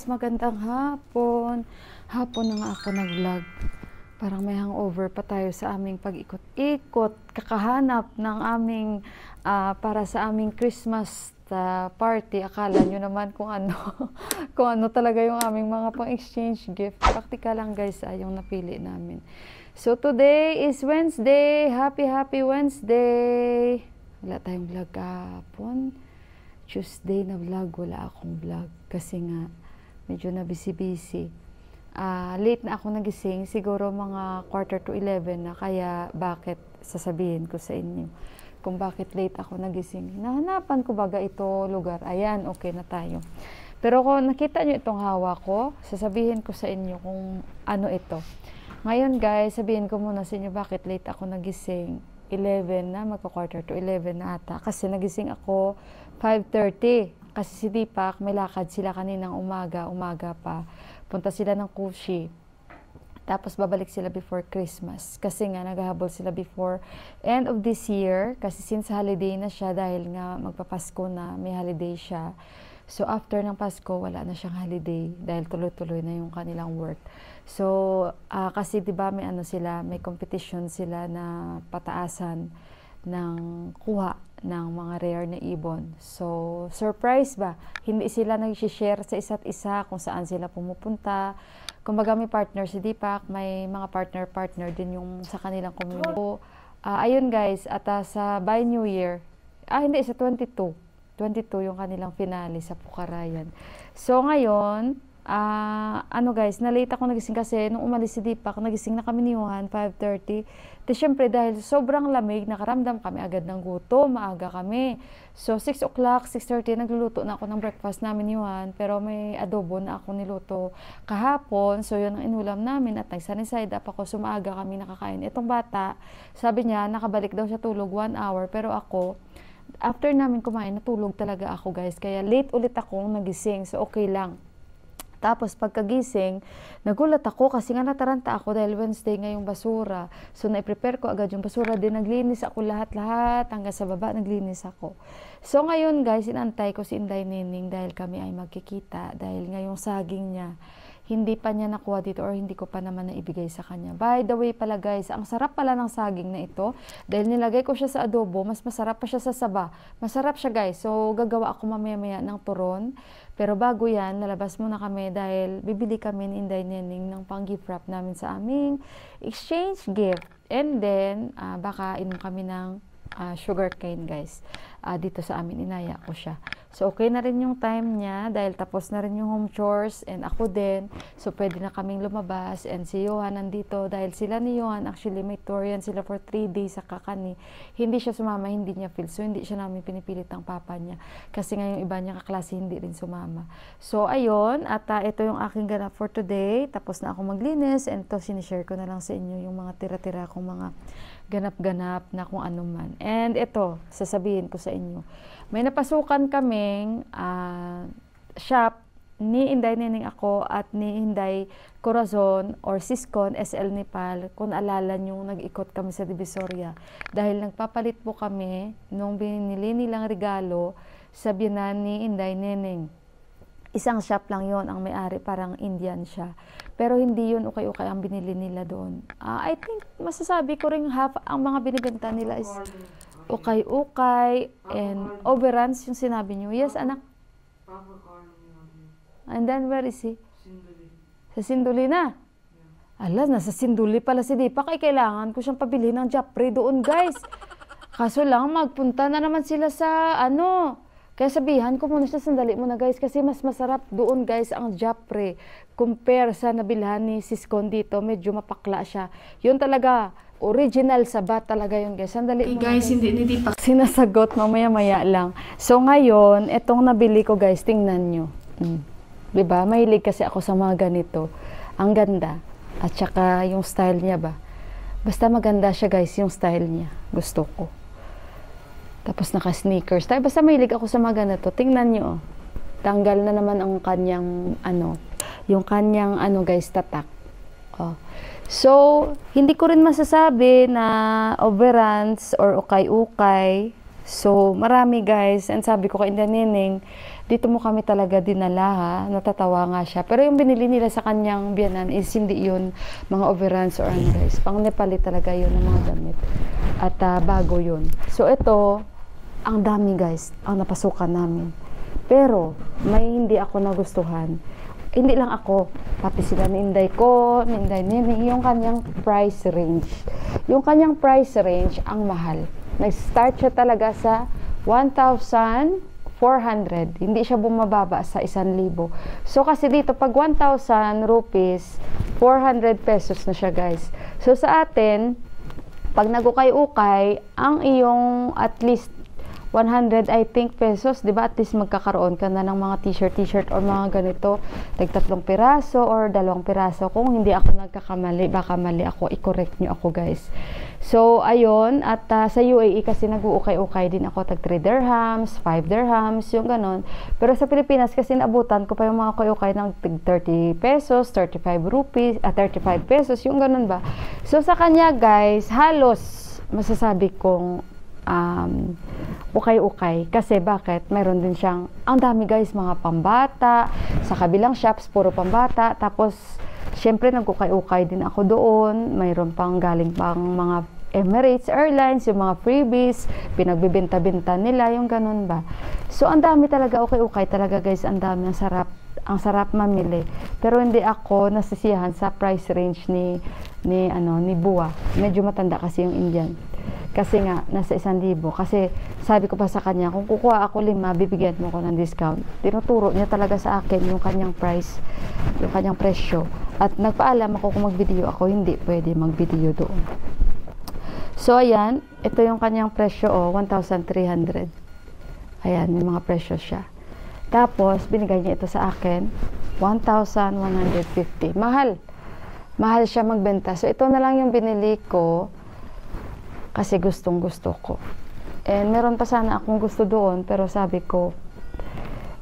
magandang hapon. Hapon na nga ako nag-vlog. Parang may hangover pa tayo sa aming pag-ikot-ikot, kakahanap ng aming, para sa aming Christmas party. Akala nyo naman kung ano, kung ano talaga yung aming mga pang-exchange gift. Praktika lang guys, yung napili namin. So today is Wednesday. Happy Wednesday. Wala tayong vlog kahapon. Tuesday na vlog, wala akong vlog. Kasi nga, medyo na busy-busy. Late na ako nagising, siguro mga 10:45 na, kaya bakit sasabihin ko sa inyo kung bakit late ako nagising. Nahanapan ko baga ito lugar. Ayan, okay na tayo. Pero kung nakita nyo itong hawak ko, sasabihin ko sa inyo kung ano ito. Ngayon guys, sabihin ko muna sa inyo bakit late ako nagising. 11 na, magka-10:45 na ata. Kasi nagising ako 5:30. Kasi si Deepak, may lakad sila kaninang umaga pa. Punta sila ng Kushi. Tapos babalik sila before Christmas. Kasi nga, naghahabol sila before end of this year. Kasi since holiday na siya, dahil nga magpapasko na, may holiday siya. So after ng Pasko, wala na siyang holiday. Dahil tuloy-tuloy na yung kanilang work. So, kasi diba may ano sila, may competition sila na pataasan ng kuha ng mga rare na ibon. So, surprise ba? Hindi sila nag-share sa isa't isa kung saan sila pumupunta. Kumbaga may partner si Deepak, may mga partner din yung sa kanilang community. So, ayun guys, at sa by New Year, hindi, sa 22 yung kanilang finale sa Pukarayan. So, ngayon, ano guys, na-late ako nagising kasi nung umalis si Deepak, nagising na kami ni Johan, 5:30. Siyempre dahil sobrang lamig, nakaramdam kami agad ng gutom, maaga kami. So 6 o'clock, 6:30, nagluluto na ako ng breakfast namin ni Johan, pero may adobo na ako niluto kahapon. So yun ang inulam namin at nag-sunny-side up ako, sumaaga kami nakakain. Itong bata, sabi niya, nakabalik daw siya tulog 1 hour, pero ako, after namin kumain, natulog talaga ako guys. Kaya late ulit akong nagising, so okay lang. Tapos pagkagising, nagulat ako kasi nga nataranta ako dahil Wednesday ngayong basura. So na-prepare ko agad yung basura din. Naglinis ako lahat-lahat hanggang sa baba naglinis ako. So ngayon guys, inantay ko si Inday Nening dahil kami ay magkikita. Dahil ngayong saging niya, hindi pa niya nakuha dito or hindi ko pa naman naibigay sa kanya. By the way pala guys, ang sarap pala ng saging na ito. Dahil nilagay ko siya sa adobo, mas masarap pa siya sa saba. Masarap siya guys. So gagawa ako mamaya-maya ng turon. Pero bago yan, lalabas muna kami dahil bibili kami ni Inday Nening ng pang-gift wrap namin sa aming exchange gift. And then, baka inom kami ng sugar cane guys. Dito sa amin, inaya ko siya. So, okay na rin yung time niya dahil tapos na rin yung home chores and ako din. So, pwede na kaming lumabas and si Johan nandito dahil sila ni Johan, actually may tour yan sila for 3 days sa Kakani. Hindi siya sumama, hindi niya feel. So, hindi siya namin pinipilit ang papa niya. Kasi nga yung iba niya kaklase hindi rin sumama. So, ayun. At ito yung aking ganap for today. Tapos na ako maglinis and ito sinishare ko na lang sa inyo yung mga tira-tira kong mga ganap-ganap na kung ano man. And ito, sasabihin ko sa inyo. May napasukan kaming shop ni Inday Nening ako at ni Inday Corazon or Siskon SL Nepal, kung alala nyo, nag-ikot kami sa Divisoria. Dahil nagpapalit po kami nung binili nilang regalo sa biyanan ni Inday Nening. Isang shop lang yon ang may-ari, parang Indian siya. Pero hindi yun ukay-ukay ang binili nila doon. I think masasabi ko rin half ang mga binibenta nila is ukay-ukay and overruns yung sinabi nyo. Yes, anak? And then where is he? Sa Sinduli na? Ala, nasa Sinduli pala si Deepak. Ay, kailangan ko siyang pabili ng japri doon guys. Kaso lang, magpunta na naman sila sa ano. Kaya sabihan ko muna siya, sandali muna guys, kasi mas masarap doon guys ang japre. Compare sa nabilhan ni Siskon dito, medyo mapakla siya. Yun talaga, original sabat talaga yun guys. Sandali muna guys, hindi pa sinasagot, mamaya-maya lang. So ngayon, etong nabili ko guys, tingnan nyo. Diba? Mahilig kasi ako sa mga ganito. Ang ganda. At saka yung style niya ba. Basta maganda siya guys, yung style niya. Gusto ko. Tapos naka-sneakers. Basta mahilig ako sa mga ganito. Tingnan nyo, oh. Tanggal na naman ang kanyang, yung kanyang, guys, tatak. Oh. So, hindi ko rin masasabi na overruns or ukay-ukay. So, marami guys. And sabi ko kay Inday Nining, dito mo kami talaga dinala ha. Natatawa nga siya. Pero yung binili nila sa kanyang biyanan is hindi yun mga overruns or ano guys. Pang Nepali talaga yun ng mga damit. At bago yun. So, ito, ang dami guys, ang napasukan namin. Pero, may hindi ako nagustuhan. Hindi lang ako, pati sila ni Inday ko, ni Inday Nining, yung kanyang price range. Yung kanyang price range, ang mahal. Nag-start siya talaga sa 1,400. Hindi siya bumababa sa 1,000. So, kasi dito, pag 1,000 rupees, 400 pesos na siya, guys. So, sa atin, pag nag-ukay-ukay, ang iyong at least 100, I think, pesos, di ba? At least magkakaroon ka na ng mga t-shirt or mga ganito. Tag 3 piraso or 2 piraso. Kung hindi ako nagkakamali, baka mali ako, i-correct nyo ako, guys. So, ayun. At sa UAE kasi nag-uukay-ukay din ako. Tag 3 dirhams, 5 dirhams, yung ganon. Pero sa Pilipinas kasi naabutan ko pa yung mga ukay-ukay ng 30 pesos, 35 rupees, 35 pesos, yung ganon ba. So, sa kanya, guys, halos masasabi kong ukay-ukay. Kasi bakit? Mayroon din siyang, ang dami guys, mga pambata. Sa kabilang shops, puro pambata. Tapos, syempre, nag-ukay-ukay din ako doon. Mayroon pang galing pang mga Emirates Airlines, yung mga freebies, pinagbibenta-binta nila, yung ganun ba. So, ang dami talaga, ukay-ukay talaga guys, ang dami, ang sarap mamili. Pero hindi ako nasisiyahan sa price range ni Buwa. Medyo matanda kasi yung Indian. Kasi nga, nasa 1,000. Kasi sabi ko pa sa kanya, kung kukuha ako 5, bibigyan mo ko ng discount. Tinuturo niya talaga sa akin yung kanyang price, yung kanyang presyo. At nagpaalam ako kung mag-video ako, hindi pwede mag-video doon. So, ayan, ito yung kanyang presyo, 1,300. Ayan, may mga presyo siya. Tapos, binigay niya ito sa akin, 1,150. Mahal. Mahal siya magbenta. So, ito na lang yung binili ko kasi gustong-gusto ko. And meron pa sana akong gusto doon, pero sabi ko,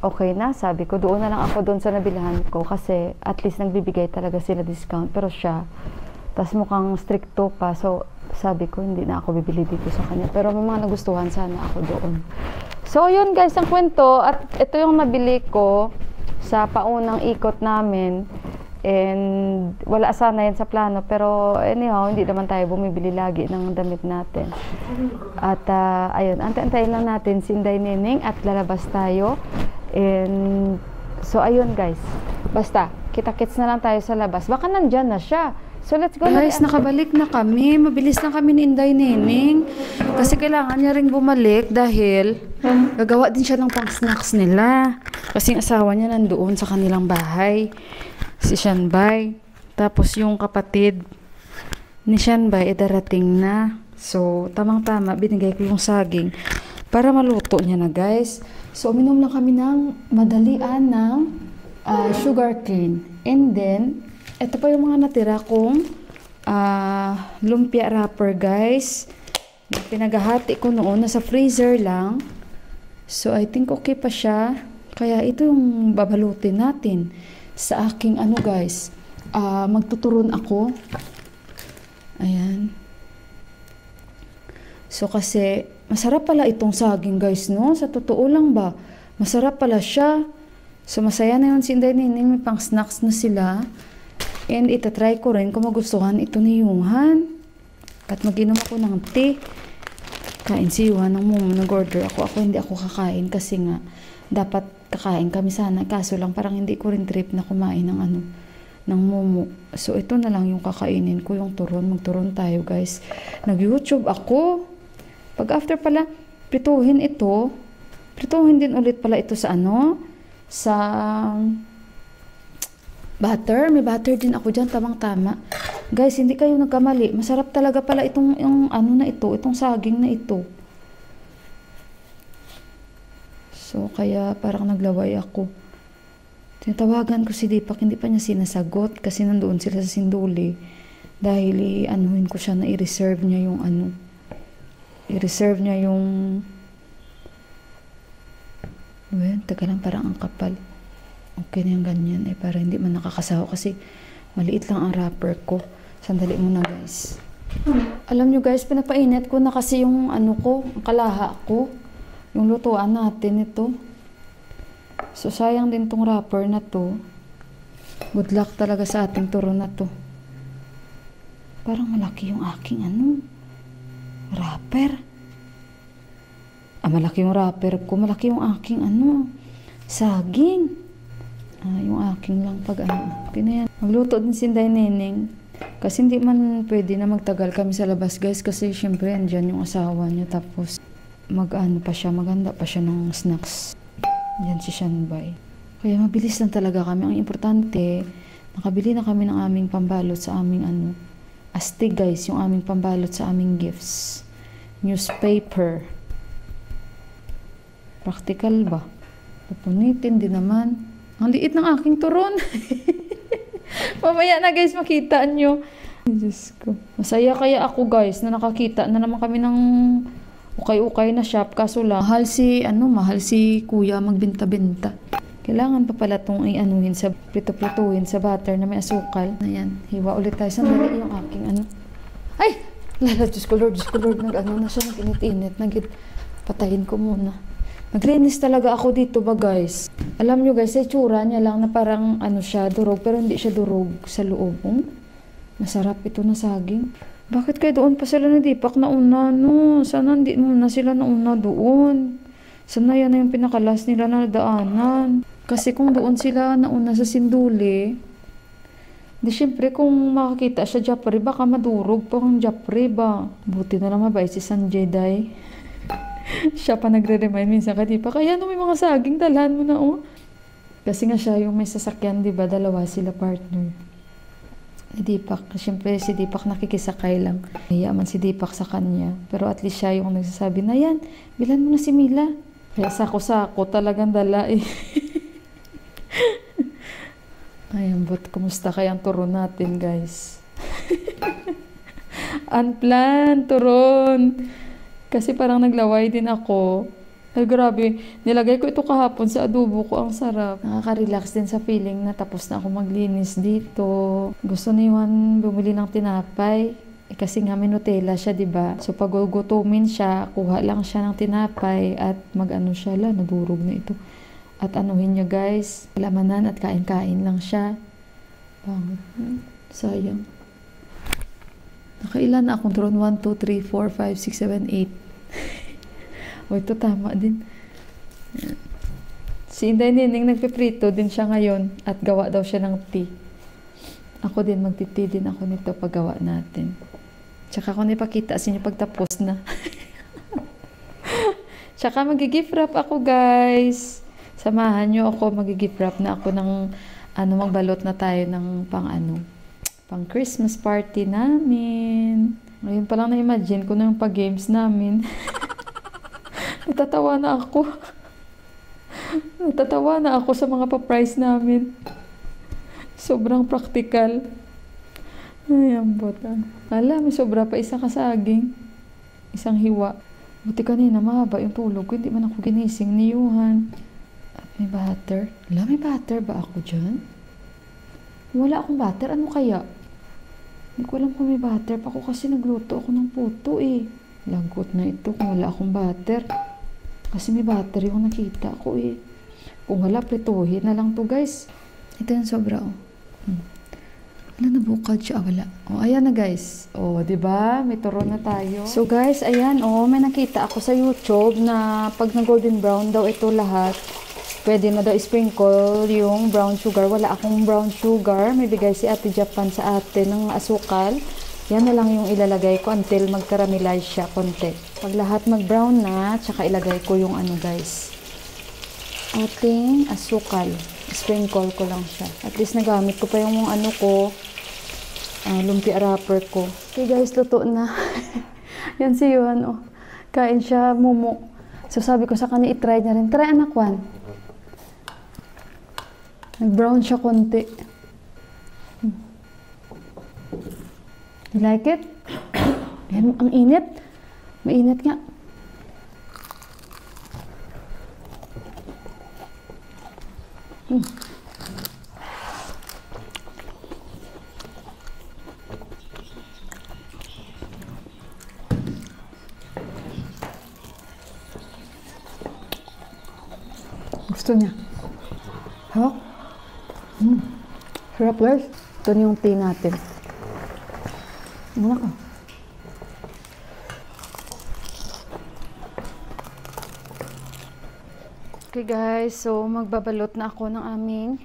okay na. Sabi ko, doon na lang ako doon sa nabilhan ko kasi at least nagbibigay talaga sila discount. Pero siya, tas mukhang stricto pa. So, sabi ko, hindi na ako bibili dito sa kanya. Pero may mga nagustuhan sana ako doon. So, yun guys, ang kwento. At ito yung nabili ko sa paunang ikot namin. And wala sana yan sa plano. Pero anyhow, hindi naman tayo bumibili lagi ng damit natin. At ayun, antay-antayin lang natin si Inday Nining at lalabas tayo. And so, ayun guys. Basta, kita-kits na lang tayo sa labas. Baka nandyan na siya. So, let's go. Guys, nakabalik na kami. Mabilis na kami ni Inday Nining. Kasi kailangan niya ring bumalik dahil gagawa din siya ng pang-snacks nila. Kasi yung asawa niya nandoon sa kanilang bahay. Si Shanbay. Tapos yung kapatid ni Shanbay darating na. So, tamang-tama, binigay ko yung saging para maluto niya na guys. So, uminom lang kami ng madalian ng sugar cane. And then, ito pa yung mga natira kong lumpia wrapper guys. Pinaghahati ko noon, nasa freezer lang. So, I think okay pa siya. Kaya ito yung babalutin natin sa aking guys. Magtuturon ako. Ayan. So, kasi masarap pala itong saging guys, no? Sa totoo lang ba? Masarap pala siya. So, masaya na yun si Inday Nining. May pang snacks na sila. And itatry ko rin kung magustuhan ito ni Yunghan. At mag-inom ako ng tea. Kain si Yuhan ng Momo. Nag-order ako. Ako hindi ako kakain kasi nga dapat kakain kami sana. Kaso lang parang hindi ko rin trip na kumain ng ng Momo. So ito na lang yung kakainin ko, yung turon. Magturon tayo guys. Nag-YouTube ako. Pag after pala, prituhin ito. Prituhin din ulit pala ito sa sa butter. May butter din ako dyan, tamang-tama. Guys, hindi kayo nagkamali. Masarap talaga pala itong na ito, itong saging na ito. So, kaya parang naglaway ako. Tinatawagan ko si Deepak, hindi pa niya sinasagot kasi nandoon sila sa Sinduli. Dahil anuhin ko siya na i-reserve niya yung i-reserve niya yung taga lang, parang ang kapal. Okay na yung ganyan para hindi man nakakasawa kasi maliit lang ang wrapper ko. Sandali muna guys. Alam nyo guys, pinapainit ko na kasi yung ano ko, ang kalaha ko. Yung lutuan natin ito. So sayang din tong wrapper na to. Good luck talaga sa ating turon na to. Parang malaki yung aking ano, wrapper. Malaki yung wrapper ko. Malaki yung aking ano, saging. Yung aking lang pag ano. Okay na yan. Magluto din si Inday Neneng. Kasi hindi man pwede na magtagal kami sa labas guys. Kasi syempre andyan yung asawa niya. Tapos mag-ano pa siya, maganda pa siya ng snacks. Yan si Shanbay. Kaya mabilis lang talaga kami. Ang importante, nakabili na kami ng aming pambalot sa aming ano, astig guys, yung aming pambalot sa aming gifts. Newspaper. Practical ba? Pupunitin din naman. Ang liit ng aking turon. Mamaya na guys, makita nyo. Diyos ko. Masaya kaya ako guys na nakakita na naman kami ng ukay-ukay na shop. Kaso lang, mahal si kuya magbenta-benta. Kailangan pa pala itong i-anuhin sa prito-prituhin sa butter na may asukal. Ayan, hiwa ulit tayo. Sandali yung aking ano. Ay! Lala, Diyos ko Lord, nag-ano na siya, nag-init-init. Patayin ko muna. Naglinis talaga ako dito ba guys. Alam nyo guys, itsura niya lang na parang ano siya, durog. Pero hindi siya durog sa loob. Masarap ito na saging. Bakit kayo doon pa sila na Dipak na una? No, sana hindi muna sila na una doon. Sana yan na yung pinakalas nila na daanan. Kasi kung doon sila nauna sa Sinduli, di syempre kung makakita siya Japri, baka madurog pa kung Japri ba. Buti na lang mabait si Sanjay Day. Siya pa nagre-remind minsan ka Dipak, kaya may mga saging, dalhan mo na Kasi nga siya yung may sasakyan, diba? Dalawa sila partner. Dipak, syempre si Dipak nakikisakay lang. Nahiyaman si Dipak sa kanya. Pero at least siya yung nagsasabi na yan, bilan mo na si Mila. Kaya sako-sako talagang dala Ayan, but kumusta kaya ang turon natin guys? Unplanned turon. Kasi parang naglaway din ako. Ay grabe, nilagay ko ito kahapon sa adobo ko. Ang sarap. Nakaka-relax din sa feeling na tapos na ako maglinis dito. Gusto ni Juan bumili ng tinapay. Kasi nga may Nutella siya, diba? So pag gugutumin siya, kuha lang siya ng tinapay at mag-ano siya, nadurog na ito. At anuhin niya guys, lamanan at kain-kain lang siya. Pangit. Sayang. Nakailan na akong turon? 1, 2, 3, 4, 5, 6, 7, 8. Ito tama din. Si Inday Neneng nagpiprito din siya ngayon at gawa daw siya ng tea. Ako din, magti-tea din ako nito paggawa natin. Tsaka ako ipakita sa inyo pagtapos na. Tsaka mag-gift wrap ako guys. Samahan nyo ako, mag-gift wrap na ako ng magbalot na tayo ng pang Christmas party namin. Ngayon pa lang na-imagine ko na yung pag-games namin. Natatawa na ako. Natatawa na ako sa mga pa-price namin. Sobrang practical. Ay, ang bota. May sobra pa isang kasaging. Isang hiwa. Buti kanina mahaba yung tulog ko. Hindi man ako ginising ni Yuhan. At may butter. May butter ba ako dyan? Wala akong butter. Ano kaya? Hindi ko alam kung may butter pa ako kasi nagluto ako ng puto Lagot na ito kung wala akong butter. Kasi may butter yung nakita ko Kung wala, prituhin na lang to guys. Ito yung sobra Wala na bukad siya. Wala. Ayan na guys. Diba? May turon na tayo. So guys, ayan may nakita ako sa YouTube na pag na golden brown daw ito lahat, pwede na daw sprinkle yung brown sugar. Wala akong brown sugar. May bigay si Ate Japan sa atin ng asukal. Yan na lang yung ilalagay ko until mag-caramelize siya konti. Pag lahat mag-brown na, tsaka ilagay ko yung guys, ating asukal. Sprinkle ko lang siya. At least nagamit ko pa yung lumpia wrapper ko. Okay guys, luto na. Yan si Yuhan kain siya, mumo. So sabi ko sa kanya, i-try niya rin. Try anak Juan. Nag-brown siya konti. You like it? Ayan, ang init. Mainit nga. Gusto niya. Hawak. Sarap guys. Ito na yung tea natin. Muna ka. Okay guys, so magbabalot na ako ng aming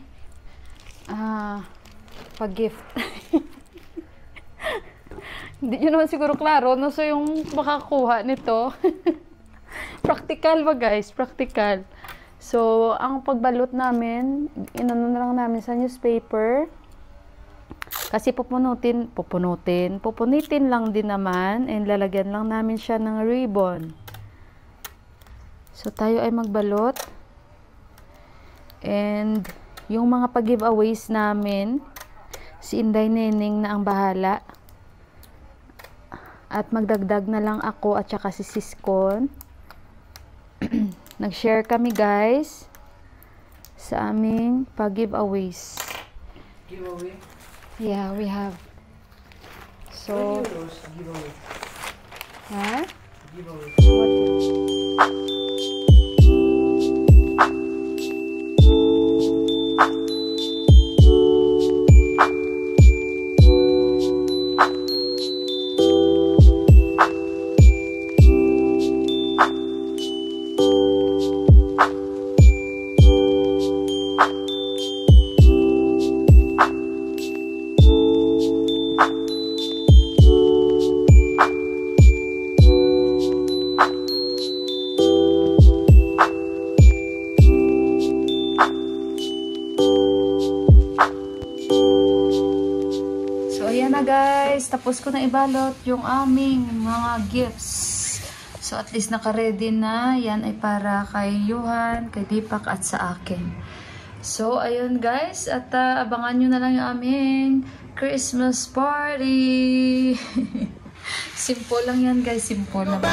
pag-gift. Hindi nyo naman siguro klaro, no? So yung makakuha nito. Practical ba guys? Practical. So, ang pagbalot namin, inano na lang namin sa newspaper. Kasi pupunitin lang din naman, and lalagyan lang namin siya ng ribbon. So, tayo ay magbalot. And, yung mga pag-giveaways namin, si Inday Neneng na ang bahala. At magdagdag na lang ako at saka si Siskon. Nag-share kami guys sa aming pag-giveaways. Giveaway? Yeah, we have. So, giveaway. huh? Giveaway. Guys, tapos ko na ibalot yung aming mga gifts. So at least naka-ready na. Yan ay para kay Johan, kay Deepak at sa akin. So ayun guys, at abangan nyo na lang yung aming Christmas party. Simple lang yan guys, simple lang.